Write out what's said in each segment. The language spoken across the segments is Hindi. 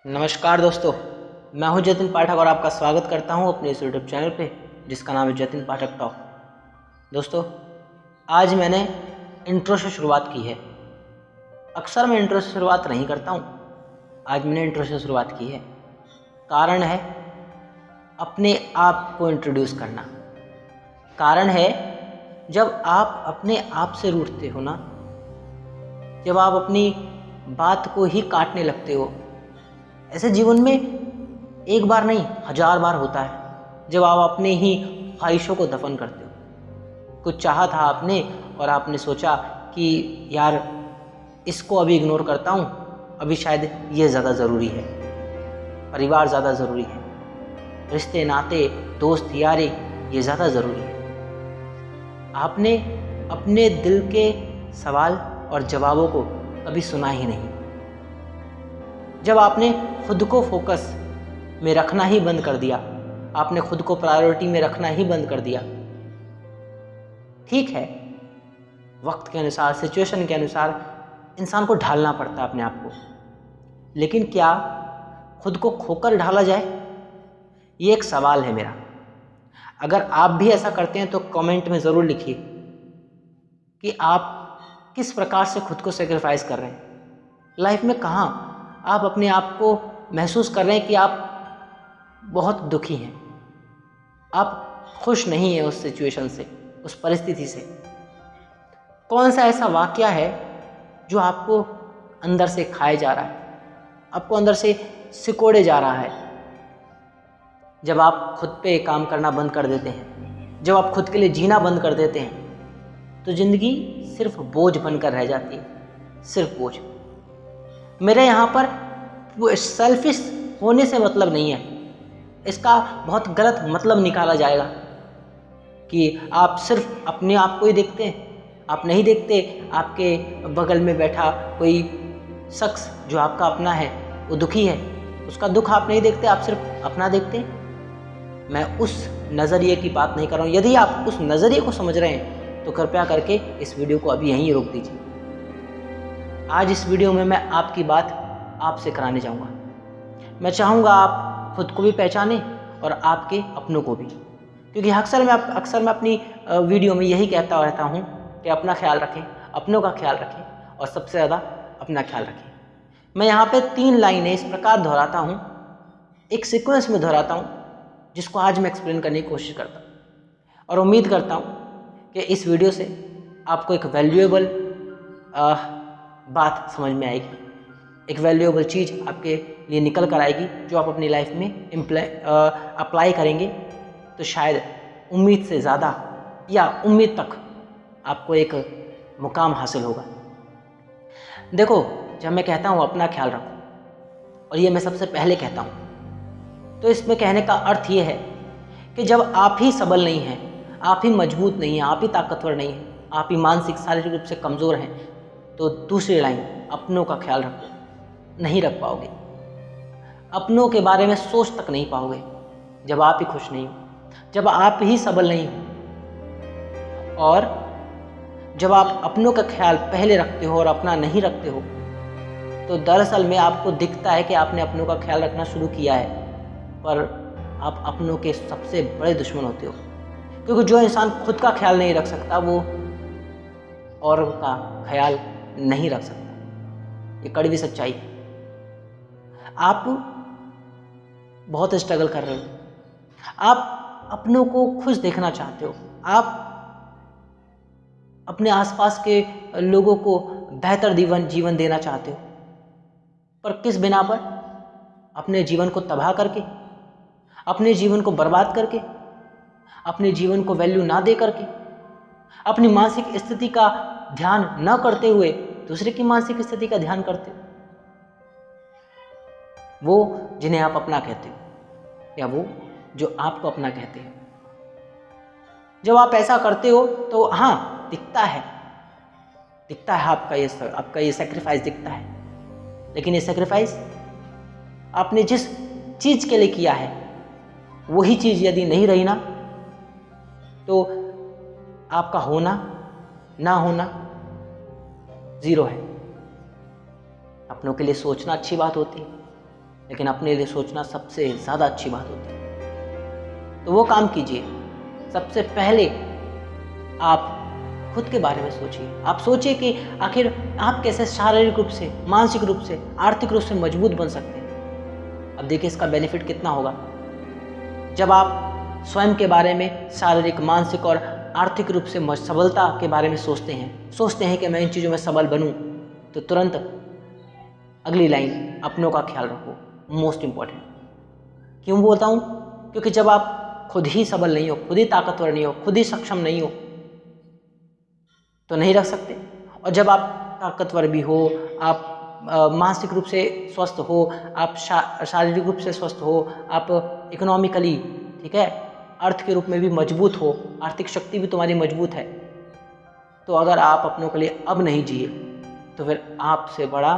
नमस्कार दोस्तों, मैं हूं जतिन पाठक और आपका स्वागत करता हूं अपने इस यूट्यूब चैनल पे जिसका नाम है जतिन पाठक टॉक। दोस्तों, आज मैंने इंट्रो से शुरुआत की है। अक्सर मैं इंट्रो से शुरुआत नहीं करता हूं, आज मैंने इंट्रो से शुरुआत की है। कारण है अपने आप को इंट्रोड्यूस करना। कारण है जब आप अपने आप से रूठते हो ना, जब आप अपनी बात को ही काटने लगते हो, ऐसे जीवन में एक बार नहीं 1000 बार होता है जब आप अपने ही ख्वाहिशों को दफन करते हो। कुछ चाहा था आपने और आपने सोचा कि यार इसको अभी इग्नोर करता हूँ, अभी शायद ये ज़्यादा ज़रूरी है, परिवार ज़्यादा ज़रूरी है, रिश्ते नाते दोस्त यारी ये ज़्यादा ज़रूरी है। आपने अपने दिल के सवाल और जवाबों को कभी सुना ही नहीं। जब आपने खुद को फोकस में रखना ही बंद कर दिया, आपने खुद को प्रायोरिटी में रखना ही बंद कर दिया। ठीक है, वक्त के अनुसार, सिचुएशन के अनुसार इंसान को ढालना पड़ता है अपने आप को, लेकिन क्या खुद को खोकर ढाला जाए, ये एक सवाल है मेरा। अगर आप भी ऐसा करते हैं तो कमेंट में ज़रूर लिखिए कि आप किस प्रकार से खुद को सेक्रीफाइस कर रहे हैं। लाइफ में कहाँ आप अपने आप को महसूस कर रहे हैं कि आप बहुत दुखी हैं, आप खुश नहीं हैं उस सिचुएशन से, उस परिस्थिति से। कौन सा ऐसा वाकया है जो आपको अंदर से खाए जा रहा है, आपको अंदर से सिकोड़े जा रहा है? जब आप खुद पे काम करना बंद कर देते हैं, जब आप खुद के लिए जीना बंद कर देते हैं, तो ज़िंदगी सिर्फ बोझ बनकर रह जाती है, सिर्फ बोझ। मेरे यहाँ पर सेल्फिश होने से मतलब नहीं है, इसका बहुत गलत मतलब निकाला जाएगा कि आप सिर्फ अपने आप को ही देखते हैं, आप नहीं देखते आपके बगल में बैठा कोई शख्स जो आपका अपना है, वो दुखी है, उसका दुख आप नहीं देखते, आप सिर्फ अपना देखते हैं। मैं उस नज़रिए की बात नहीं कर रहा हूँ। यदि आप उस नज़रिए को समझ रहे हैं तो कृपया करके इस वीडियो को अभी यहीं रोक दीजिए। आज इस वीडियो में मैं आपकी बात आपसे कराने जाऊँगा। मैं चाहूँगा आप खुद को भी पहचानें और आपके अपनों को भी, क्योंकि अक्सर मैं अपनी वीडियो में यही कहता रहता हूँ कि अपना ख्याल रखें, अपनों का ख्याल रखें और सबसे ज़्यादा अपना ख्याल रखें। मैं यहाँ पे 3 लाइनें इस प्रकार दोहराता हूँ, एक सीक्वेंस में दोहराता हूँ, जिसको आज मैं एक्सप्लेन करने की कोशिश करता हूँ और उम्मीद करता हूँ कि इस वीडियो से आपको एक वैल्यूएबल बात समझ में आएगी, एक वैल्यूएबल चीज़ आपके लिए निकल कर आएगी जो आप अपनी लाइफ में अप्लाई करेंगे तो शायद उम्मीद से ज़्यादा या उम्मीद तक आपको एक मुकाम हासिल होगा। देखो, जब मैं कहता हूँ अपना ख्याल रखो, और ये मैं सबसे पहले कहता हूँ, तो इसमें कहने का अर्थ ये है कि जब आप ही सबल नहीं हैं, आप ही मजबूत नहीं हैं, आप ही ताकतवर नहीं हैं, आप ही मानसिक शारीरिक रूप से कमज़ोर हैं, तो दूसरी लाइन अपनों का ख्याल रखो, नहीं रख पाओगे। अपनों के बारे में सोच तक नहीं पाओगे जब आप ही खुश नहीं हो, जब आप ही सबल नहीं हो। और जब आप अपनों का ख्याल पहले रखते हो और अपना नहीं रखते हो, तो दरअसल में आपको दिखता है कि आपने अपनों का ख्याल रखना शुरू किया है, पर आप अपनों के सबसे बड़े दुश्मन होते हो। क्योंकि जो इंसान खुद का ख्याल नहीं रख सकता वो औरों का ख्याल नहीं रख सकता, ये कड़वी सच्चाई है। आप बहुत स्ट्रगल कर रहे हो, आप अपनों को खुश देखना चाहते हो, आप अपने आसपास के लोगों को बेहतर जीवन देना चाहते हो, पर किस बिना पर? अपने जीवन को तबाह करके, अपने जीवन को बर्बाद करके, अपने जीवन को वैल्यू ना दे करके, अपनी मानसिक स्थिति का ध्यान न करते हुए दूसरे की मानसिक स्थिति का ध्यान करते हो। वो जिन्हें आप अपना कहते हो या वो जो आपको अपना कहते हैं, जब आप ऐसा करते हो तो हाँ दिखता है आपका ये सेक्रीफाइस दिखता है, लेकिन ये सेक्रीफाइस आपने जिस चीज़ के लिए किया है वही चीज़ यदि नहीं रही ना, तो आपका होना ना होना ज़ीरो है। अपनों के लिए सोचना अच्छी बात होती है, लेकिन अपने लिए सोचना सबसे ज़्यादा अच्छी बात होती है। तो वो काम कीजिए। सबसे पहले आप खुद के बारे में सोचिए। आप सोचिए कि आखिर आप कैसे शारीरिक रूप से, मानसिक रूप से, आर्थिक रूप से मजबूत बन सकते हैं। अब देखिए इसका बेनिफिट कितना होगा। जब आप स्वयं के बारे में शारीरिक, मानसिक और आर्थिक रूप से सबलता के बारे में सोचते हैं कि मैं इन चीज़ों में सबल बनूं, तो तुरंत अगली लाइन, अपनों का ख्याल रखो, मोस्ट इम्पॉर्टेंट। क्यों बोलता हूँ? क्योंकि जब आप खुद ही सबल नहीं हो, खुद ही ताकतवर नहीं हो, खुद ही सक्षम नहीं हो, तो नहीं रख सकते। और जब आप ताकतवर भी हो, आप मानसिक रूप से स्वस्थ हो, आप शारीरिक रूप से स्वस्थ हो, आप इकोनॉमिकली, ठीक है, अर्थ के रूप में भी मजबूत हो, आर्थिक शक्ति भी तुम्हारी मजबूत है, तो अगर आप अपनों के लिए अब नहीं जिए तो फिर आपसे बड़ा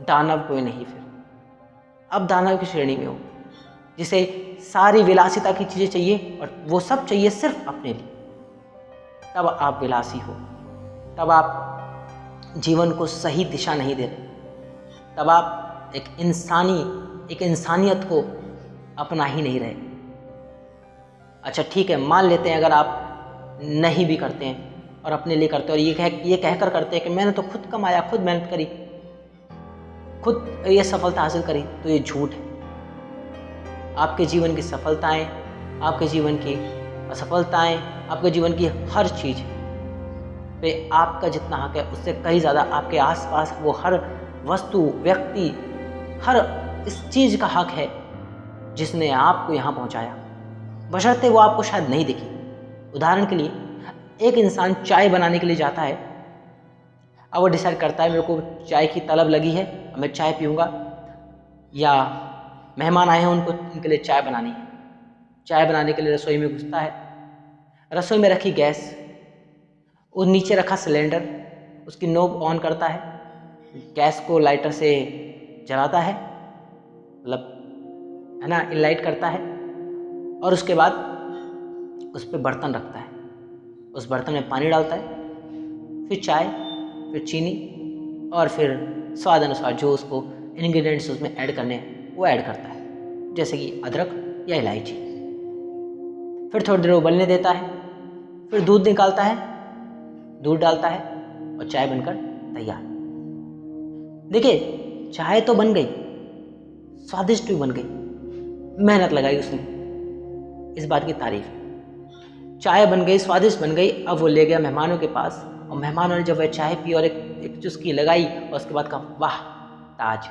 दानव कोई नहीं। फिर अब दानव की श्रेणी में हो, जिसे सारी विलासिता की चीज़ें चाहिए और वो सब चाहिए सिर्फ अपने लिए। तब आप विलासी हो, तब आप जीवन को सही दिशा नहीं दे रहे, तब आप एक इंसानियत को अपना ही नहीं रहे। अच्छा ठीक है, मान लेते हैं अगर आप नहीं भी करते हैं और अपने लिए करते हैं और ये कहकर करते हैं कि मैंने तो खुद कमाया, खुद मेहनत करी, खुद ये सफलता हासिल करी, तो ये झूठ है। आपके जीवन की सफलताएं, आपके जीवन की असफलताएं, आपके जीवन की हर चीज़ पे आपका जितना हक है उससे कहीं ज़्यादा आपके आसपास वो हर वस्तु, व्यक्ति, हर इस चीज़ का हक है जिसने आपको यहाँ पहुँचाया, बशर्ते वो आपको शायद नहीं दिखी। उदाहरण के लिए, एक इंसान चाय बनाने के लिए जाता है। अब वो डिसाइड करता है मेरे को चाय की तलब लगी है, मैं चाय पीऊँगा, या मेहमान आए हैं उनके लिए चाय बनानी है। चाय बनाने के लिए रसोई में घुसता है। रसोई में रखी गैस, वो नीचे रखा सिलेंडर, उसकी नोब ऑन करता है, गैस को लाइटर से जलाता है, मतलब है ना, इनलाइट करता है, और उसके बाद उस पर बर्तन रखता है। उस बर्तन में पानी डालता है, फिर चाय, फिर चीनी, और फिर स्वाद अनुसार जो उसको इंग्रेडिएंट्स उसमें ऐड करने हैं वो ऐड करता है, जैसे कि अदरक या इलायची। फिर थोड़ी देर उबलने देता है, फिर दूध निकालता है, दूध डालता है और चाय बनकर तैयार। देखिए चाय तो बन गई, स्वादिष्ट भी बन गई, मेहनत लगाई उसने, इस बात की तारीफ। चाय बन गई, स्वादिष्ट बन गई। अब वो ले गया मेहमानों के पास, और मेहमानों ने जब वह चाय पी और एक चुस्की लगाई और उसके बाद कहा वाह ताज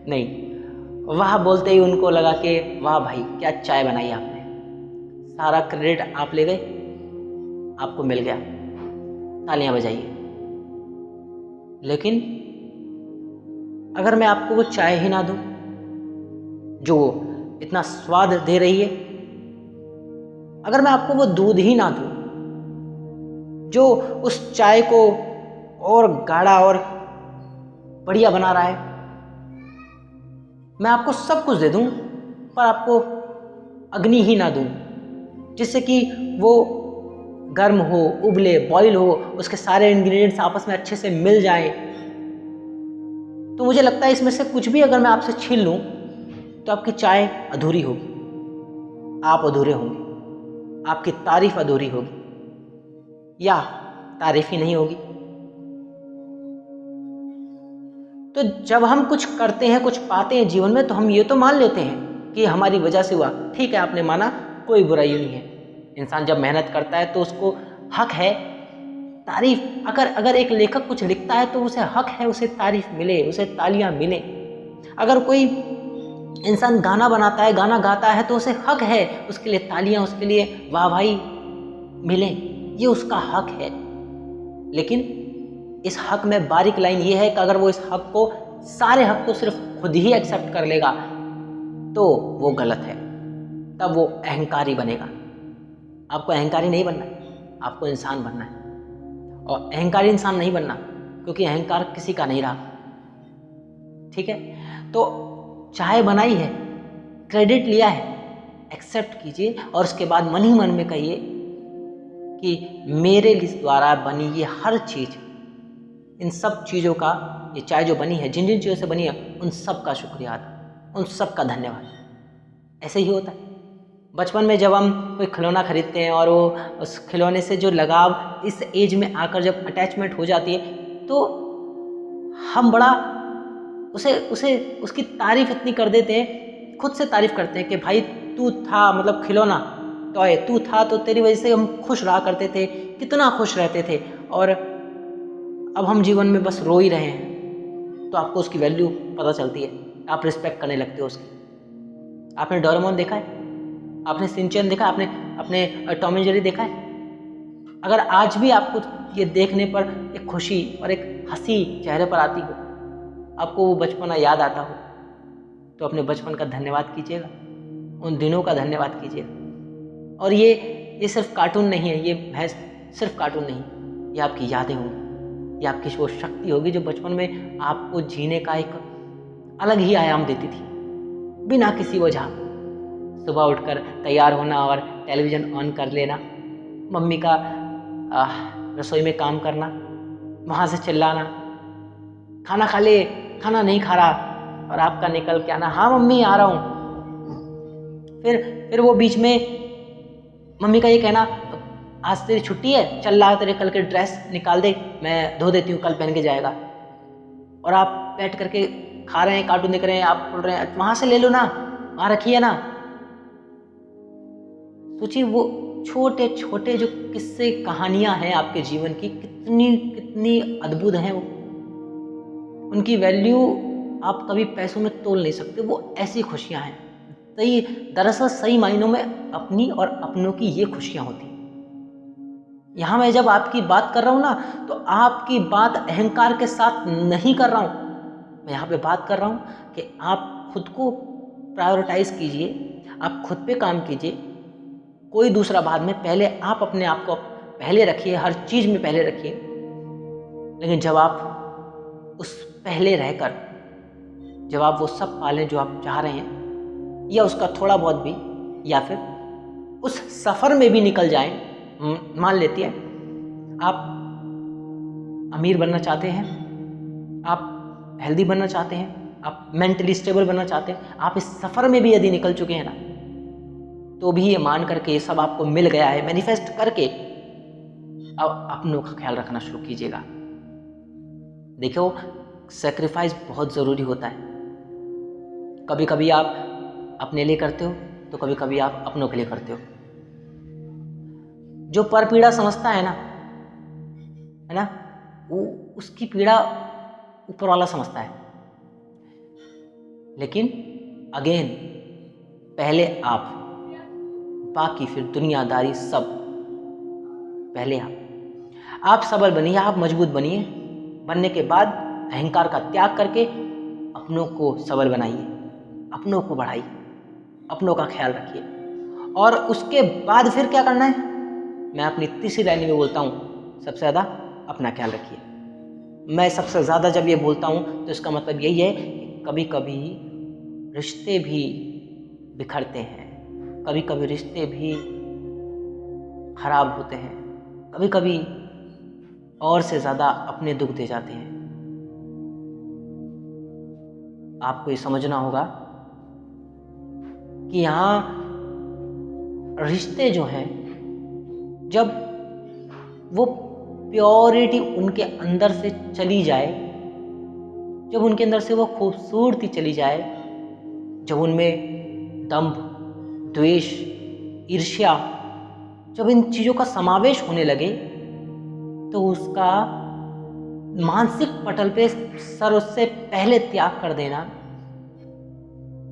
नहीं, वाह बोलते ही उनको लगा कि वाह भाई क्या चाय बनाई आपने, सारा क्रेडिट आप ले गए, आपको मिल गया, तालियां बजाइए। लेकिन अगर मैं आपको वो चाय ही ना दूं जो इतना स्वाद दे रही है, अगर मैं आपको वो दूध ही ना दूं जो उस चाय को और गाढ़ा और बढ़िया बना रहा है, मैं आपको सब कुछ दे दूं पर आपको अग्नि ही ना दूं जिससे कि वो गर्म हो, उबले, बॉईल हो, उसके सारे इंग्रेडिएंट्स आपस में अच्छे से मिल जाएं, तो मुझे लगता है इसमें से कुछ भी अगर मैं आपसे छीन लूं तो आपकी चाय अधूरी होगी, आप अधूरे होंगे, आपकी तारीफ अधूरी होगी या तारीफ ही नहीं होगी। तो जब हम कुछ करते हैं, कुछ पाते हैं जीवन में, तो हम ये तो मान लेते हैं कि हमारी वजह से हुआ। ठीक है, आपने माना, कोई बुराई नहीं है। इंसान जब मेहनत करता है तो उसको हक है तारीफ। अगर एक लेखक कुछ लिखता है तो उसे हक है उसे तारीफ मिले, उसे तालियां मिले। अगर कोई इंसान गाना बनाता है, गाना गाता है, तो उसे हक है उसके लिए तालियां, उसके लिए वाहवाही मिले, ये उसका हक है। लेकिन इस हक में बारीक लाइन ये है कि अगर वो इस हक को, सारे हक को सिर्फ खुद ही एक्सेप्ट कर लेगा तो वो गलत है, तब वो अहंकारी बनेगा। आपको अहंकारी नहीं बनना है, आपको इंसान बनना है। और अहंकारी इंसान नहीं बनना, क्योंकि अहंकार किसी का नहीं रहा। ठीक है, तो चाय बनाई है, क्रेडिट लिया है, एक्सेप्ट कीजिए और उसके बाद मन ही मन में कहिए कि मेरे द्वारा बनी ये हर चीज़ इन सब चीज़ों का, ये चाय जो बनी है, जिन जिन चीज़ों से बनी है, उन सब का शुक्रिया अदा, उन सब का धन्यवाद। ऐसे ही होता है। बचपन में जब हम कोई खिलौना खरीदते हैं और वो उस खिलौने से जो लगाव इस एज में आकर जब अटैचमेंट हो जाती है, तो हम बड़ा उसे उसे उसकी तारीफ इतनी कर देते हैं, खुद से तारीफ करते हैं कि भाई तू था, मतलब खिलौना टॉय तू था तो तेरी वजह से हम खुश रहा करते थे, कितना खुश रहते थे, और अब हम जीवन में बस रो ही रहे हैं। तो आपको उसकी वैल्यू पता चलती है, आप रिस्पेक्ट करने लगते हो उसकी। आपने डोरेमोन देखा है? आपने सिंचैन देखा? आपने अपने टॉम एंड जेरी देखा है? अगर आज भी आपको ये देखने पर एक खुशी और एक हंसी चेहरे पर आती हो, आपको वो बचपना याद आता हो, तो अपने बचपन का धन्यवाद कीजिएगा, उन दिनों का धन्यवाद कीजिएगा। और ये सिर्फ कार्टून नहीं है, ये महज सिर्फ कार्टून नहीं, ये आपकी यादें होंगी, ये आपकी वो शक्ति होगी जो बचपन में आपको जीने का एक अलग ही आयाम देती थी, बिना किसी वजह। सुबह उठकर तैयार होना और टेलीविज़न ऑन कर लेना, मम्मी का रसोई में काम करना, वहाँ से चिल्लाना, खाना खा ले, खाना नहीं खा रहा, और आपका निकल के आना, हाँ मम्मी आ रहा हूँ। फिर वो बीच में मम्मी का ये कहना, आज तेरी छुट्टी है, चल ला तेरे कल के ड्रेस निकाल दे, मैं धो देती हूँ, कल पहन के जाएगा। और आप बैठ करके खा रहे हैं, कार्टून देख रहे हैं, आप बोल रहे हैं वहाँ से ले लो ना, वहाँ रखी है ना। सोचिए वो छोटे छोटे जो किस्से कहानियां हैं आपके जीवन की, कितनी कितनी अद्भुत हैं वो, उनकी वैल्यू आप कभी पैसों में तोल नहीं सकते। वो ऐसी खुशियां हैं, सही दरअसल सही मायनों में अपनी और अपनों की ये खुशियां होती हैं। यहाँ मैं जब आपकी बात कर रहा हूँ ना, तो आपकी बात अहंकार के साथ नहीं कर रहा हूँ। मैं यहाँ पे बात कर रहा हूँ कि आप खुद को प्रायोरिटाइज कीजिए, आप खुद पे काम कीजिए, कोई दूसरा बाद में, पहले आप अपने आप को पहले रखिए, हर चीज़ में पहले रखिए। लेकिन जब आप उस पहले रहकर जब आप वो सब पालें जो आप चाह रहे हैं, या उसका थोड़ा बहुत भी, या फिर उस सफ़र में भी निकल जाएं, मान लेती है आप अमीर बनना चाहते हैं, आप हेल्दी बनना चाहते हैं, आप मेंटली स्टेबल बनना चाहते हैं, आप इस सफ़र में भी यदि निकल चुके हैं ना, तो भी ये मान करके ये सब आपको मिल गया है, मैनिफेस्ट करके अब अपनों का ख्याल रखना शुरू कीजिएगा। देखो, सैक्रिफाइस बहुत ज़रूरी होता है। कभी कभी आप अपने लिए करते हो, तो कभी कभी आप अपनों के लिए करते हो। जो पर पीड़ा समझता है ना, वो उसकी पीड़ा ऊपर वाला समझता है। लेकिन अगेन, पहले आप, बाकी फिर दुनियादारी सब। पहले आप सबल बनिए, आप मजबूत बनिए। बनने के बाद अहंकार का त्याग करके अपनों को सबल बनाइए, अपनों को बढ़ाइए, अपनों का ख्याल रखिए। और उसके बाद फिर क्या करना है, मैं अपनी तीसरी लाइन में बोलता हूँ, सबसे ज़्यादा अपना ख्याल रखिए। मैं सबसे ज़्यादा जब ये बोलता हूँ तो इसका मतलब यही है कि कभी कभी रिश्ते भी बिखरते हैं, कभी कभी रिश्ते भी खराब होते हैं, कभी कभी और से ज़्यादा अपने दुख दे जाते हैं। आपको ये समझना होगा कि यहाँ रिश्ते जो हैं, जब वो प्योरिटी उनके अंदर से चली जाए, जब उनके अंदर से वो खूबसूरती चली जाए, जब उनमें दंभ, द्वेष, ईर्ष्या, जब इन चीज़ों का समावेश होने लगे, तो उसका मानसिक पटल पे सर उससे पहले त्याग कर देना,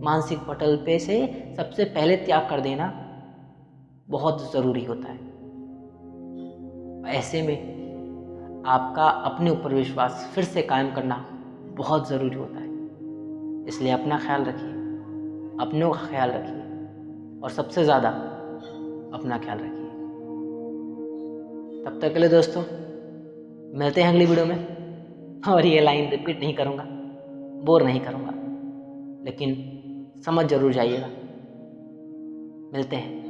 मानसिक पटल पे से सबसे पहले त्याग कर देना बहुत ज़रूरी होता है। ऐसे में आपका अपने ऊपर विश्वास फिर से कायम करना बहुत ज़रूरी होता है। इसलिए अपना ख्याल रखिए, अपनों का ख्याल रखिए, और सबसे ज़्यादा अपना ख्याल रखिए। तब तक के लिए दोस्तों, मिलते हैं अगली वीडियो में। और ये लाइन रिपीट नहीं करूँगा, बोर नहीं करूँगा, लेकिन समझ जरूर जाइएगा। मिलते हैं।